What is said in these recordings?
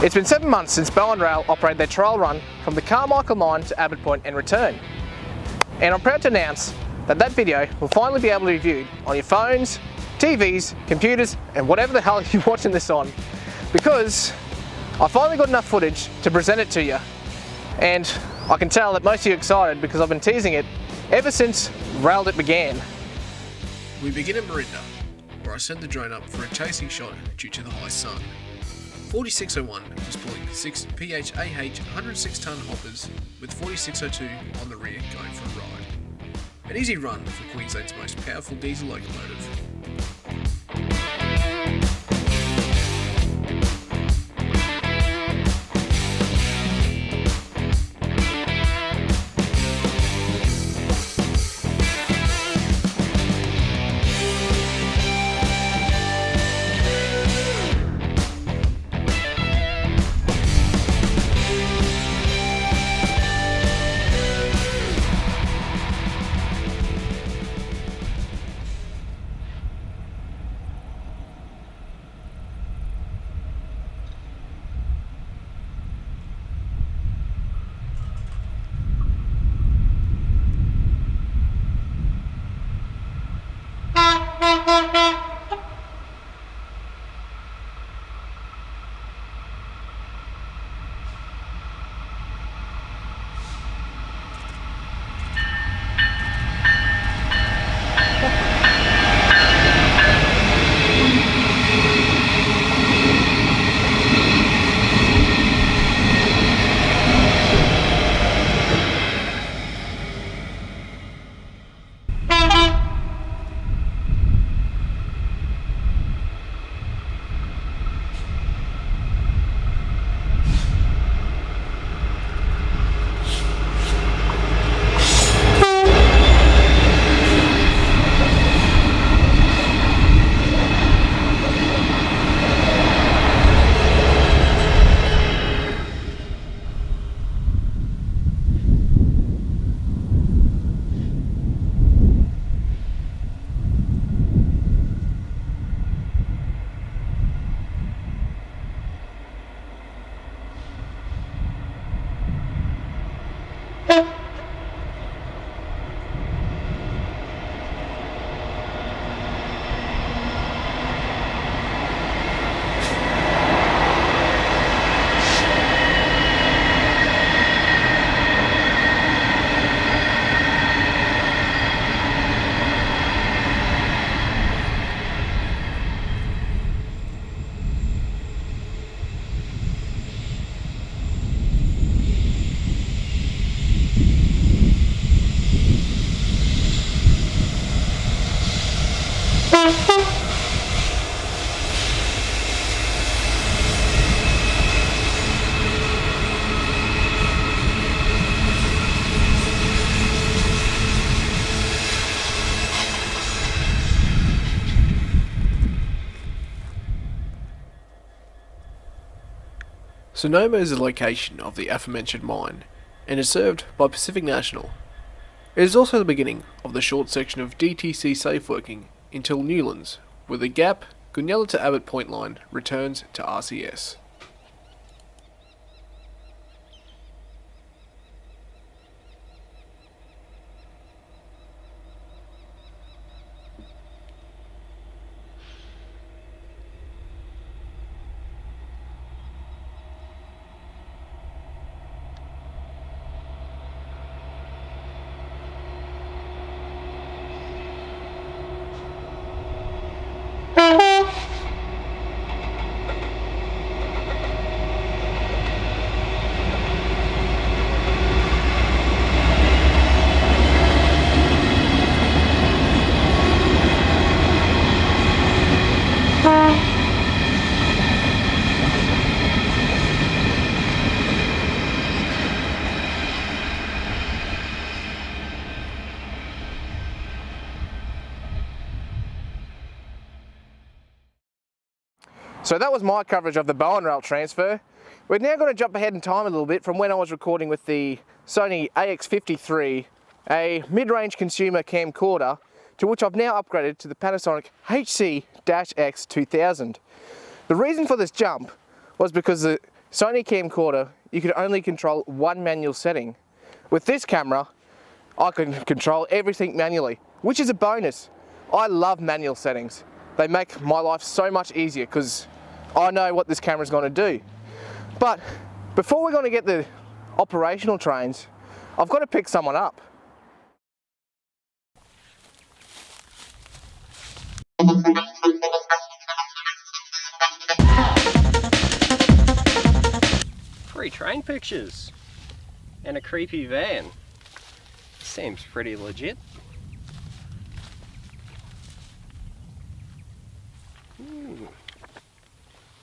It's been 7 months since Bowen Rail operated their trial run from the Carmichael mine to Abbott Point and return. And I'm proud to announce that that video will finally be able to be viewed on your phones, TVs, computers, and whatever the hell you're watching this on, because I finally got enough footage to present it to you. And I can tell that most of you are excited because I've been teasing it ever since Railed It began. We begin in Marinda, where I sent the drone up for a chasing shot due to the high sun. 4601 was pulling 6 PHAH 106 tonne hoppers with 4602 on the rear going for a ride. An easy run for Queensland's most powerful diesel locomotive. Sonoma is the location of the aforementioned mine and is served by Pacific National. It is also the beginning of the short section of DTC safe working until Newlands, where the Gap, Goonyella to Abbott Point line returns to RCS. So that was my coverage of the Bowen Rail transfer. We're now going to jump ahead in time a little bit from when I was recording with the Sony AX53, a mid-range consumer camcorder, to which I've now upgraded to the Panasonic HC-X2000. The reason for this jump was because the Sony camcorder, you could only control one manual setting. With this camera, I can control everything manually, which is a bonus. I love manual settings. They make my life so much easier because I know what this camera is going to do. But before we're going to get the operational trains, I've got to pick someone up. Free train pictures and a creepy van. Seems pretty legit.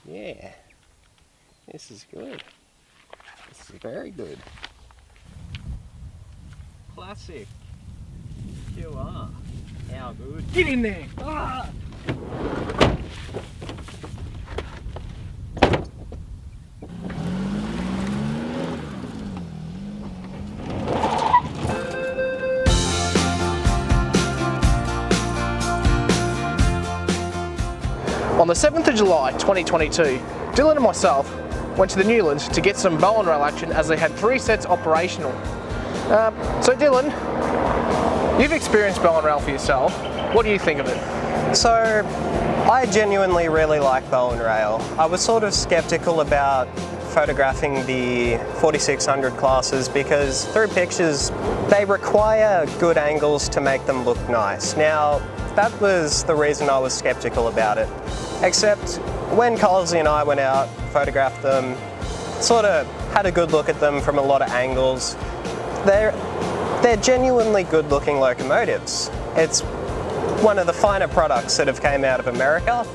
Yeah, this is good. This is very good. Classic. QR. How good. Get in there! Ah! On the 7th of July 2022, Dylan and myself went to the Newlands to get some bow and rail action as they had 3 sets operational. So Dylan, you've experienced bow and rail for yourself. What do you think of it? So, I genuinely really like bow and rail. I was sort of skeptical about photographing the 4600 classes because through pictures they require good angles to make them look nice. Now, that was the reason I was skeptical about it. Except when Colsey and I went out, photographed them, sort of had a good look at them from a lot of angles. They're genuinely good looking locomotives. It's one of the finer products that have came out of America,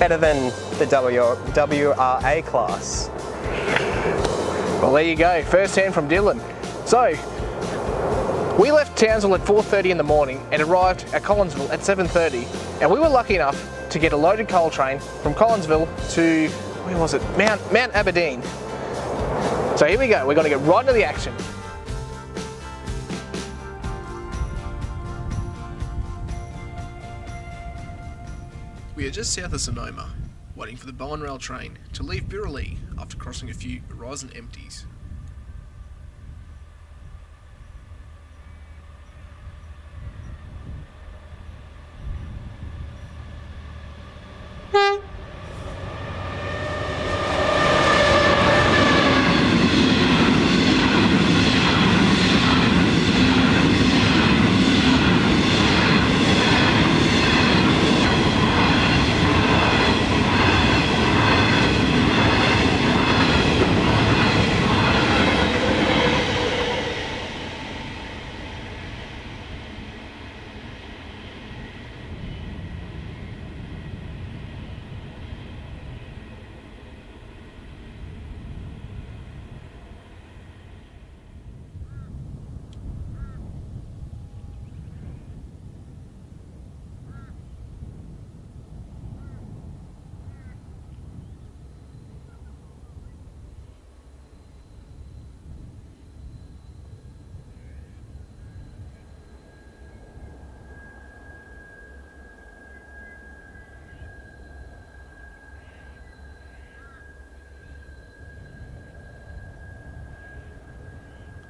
better than the WRA class. Well, there you go, first hand from Dylan. So, we left Townsville at 4:30 in the morning and arrived at Collinsville at 7:30, and we were lucky enough to get a loaded coal train from Collinsville to, where was it? Mount Aberdeen. So here we go, we're going to get right into the action. We are just south of Sonoma, waiting for the bow and rail train to leave Birralee after crossing a few Horizon empties.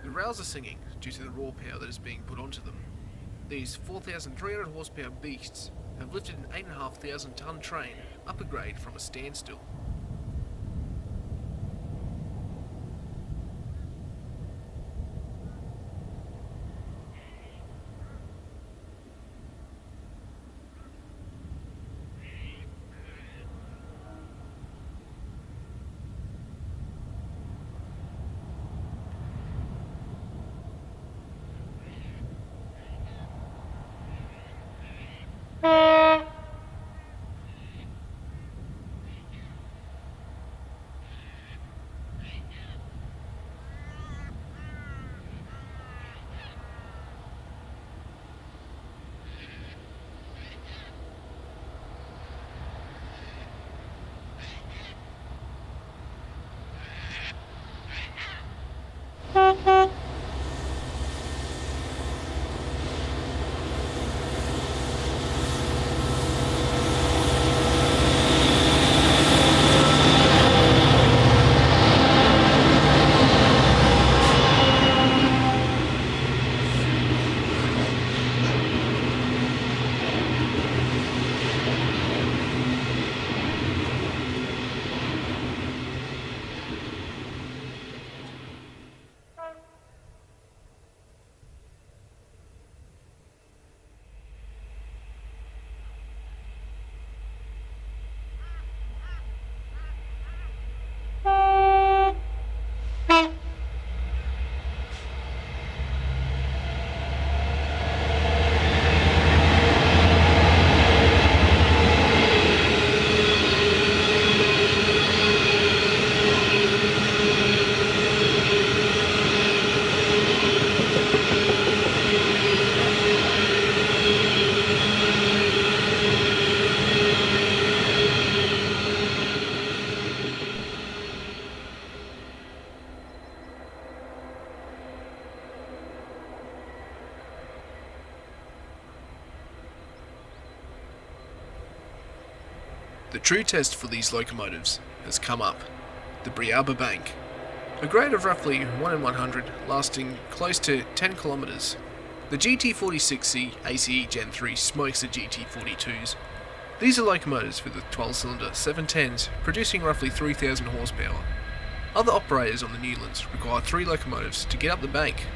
The rails are singing due to the raw power that is being put onto them. These 4,300 horsepower beasts have lifted an 8,500 ton train up a grade from a standstill. The true test for these locomotives has come up, the Briaba Bank, a grade of roughly 1 in 100, lasting close to 10 kilometres. The GT46C ACE Gen 3 smokes the GT42s. These are locomotives with a 12-cylinder 710s, producing roughly 3,000 horsepower. Other operators on the Newlands require 3 locomotives to get up the bank.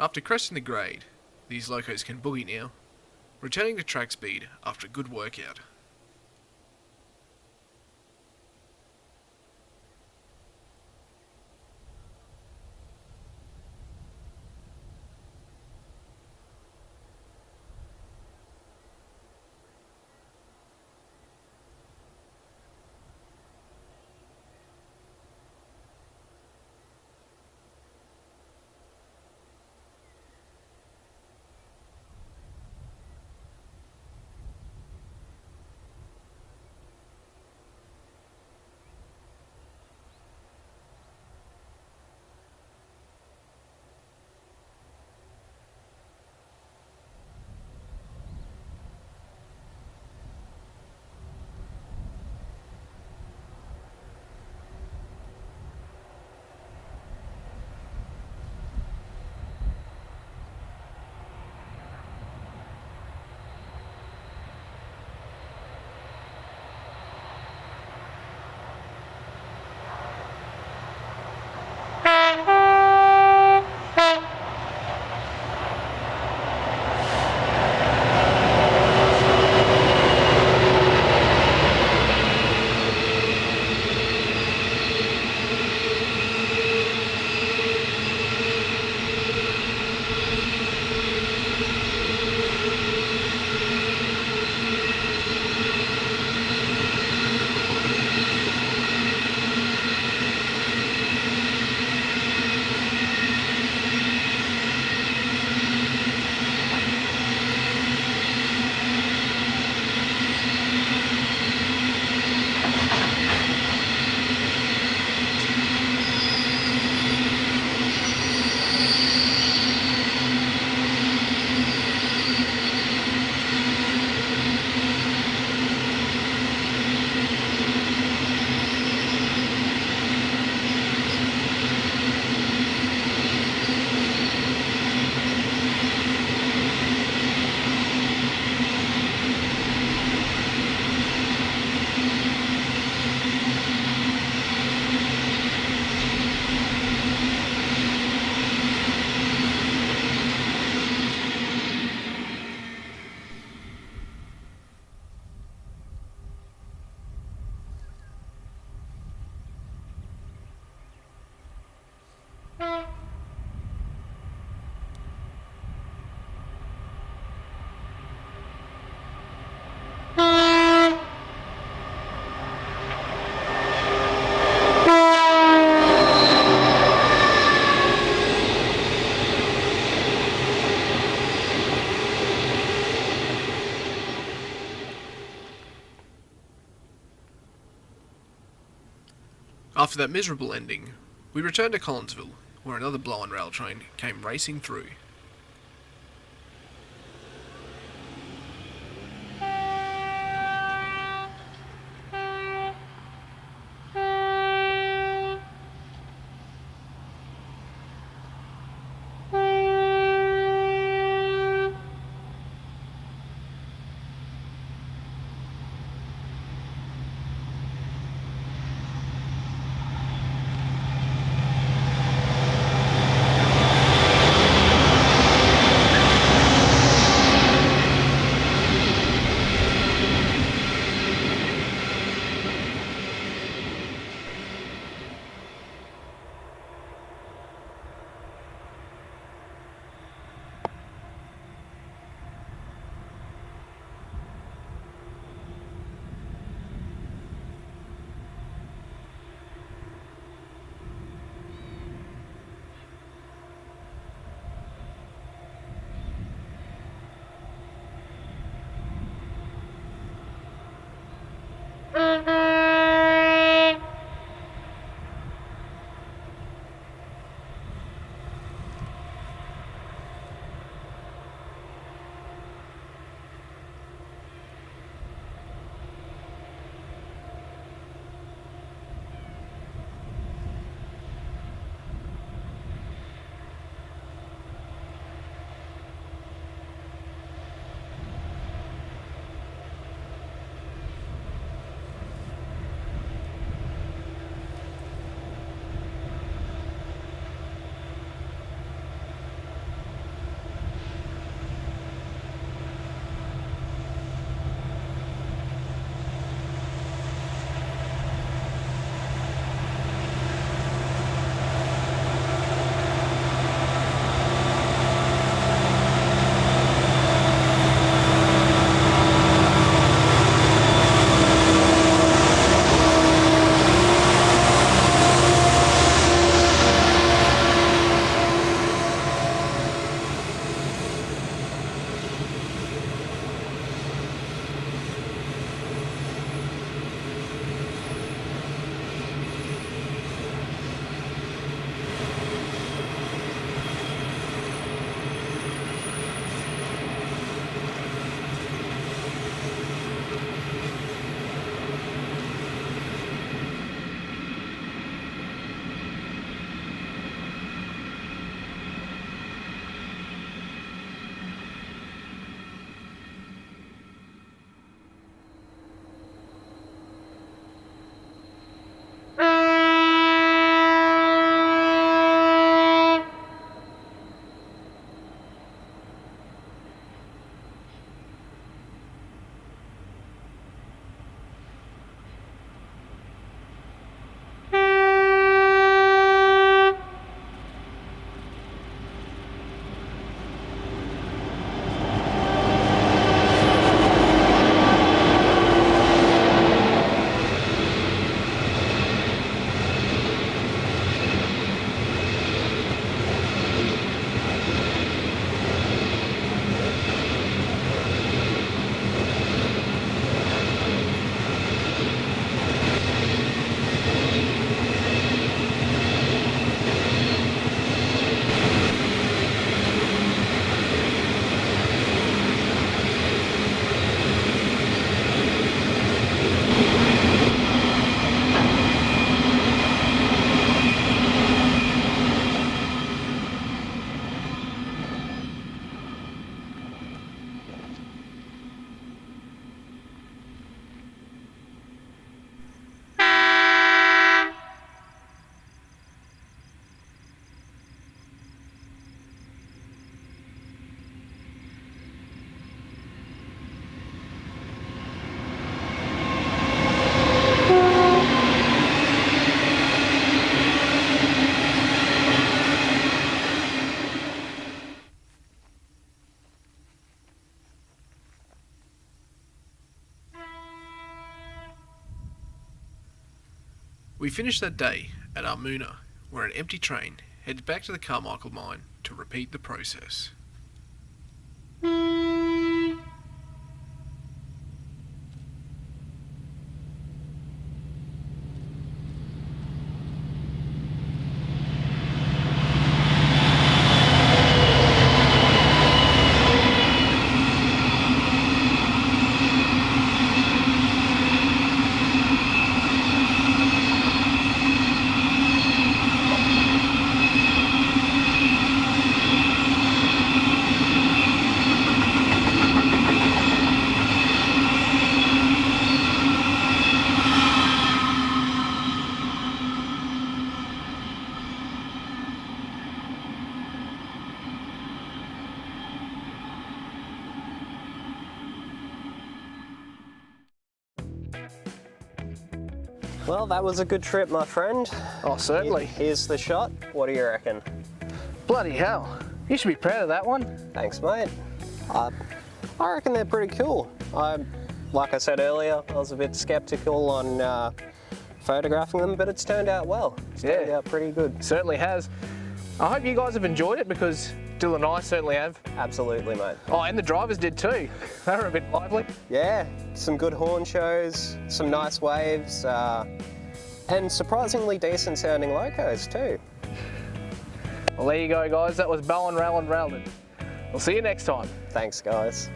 After cresting the grade, these locos can boogie now, returning to track speed after a good workout. After that miserable ending, we returned to Collinsville, where another blow-on rail train came racing through. We finished that day at Armuna, where an empty train headed back to the Carmichael mine to repeat the process. Well, that was a good trip, my friend. Oh, certainly. Here's the shot. What do you reckon? Bloody hell. You should be proud of that one. Thanks, mate. I reckon they're pretty cool. Like I said earlier, I was a bit skeptical on photographing them, but it's turned out well. It's turned out pretty good. Certainly has. I hope you guys have enjoyed it because Dylan and I certainly have. Absolutely, mate. Oh, and the drivers did too. They were a bit lively. Yeah, some good horn shows, some nice waves, and surprisingly decent sounding locos too. Well, there you go, guys. That was Bowen, Rail and Rowland. We'll see you next time. Thanks, guys.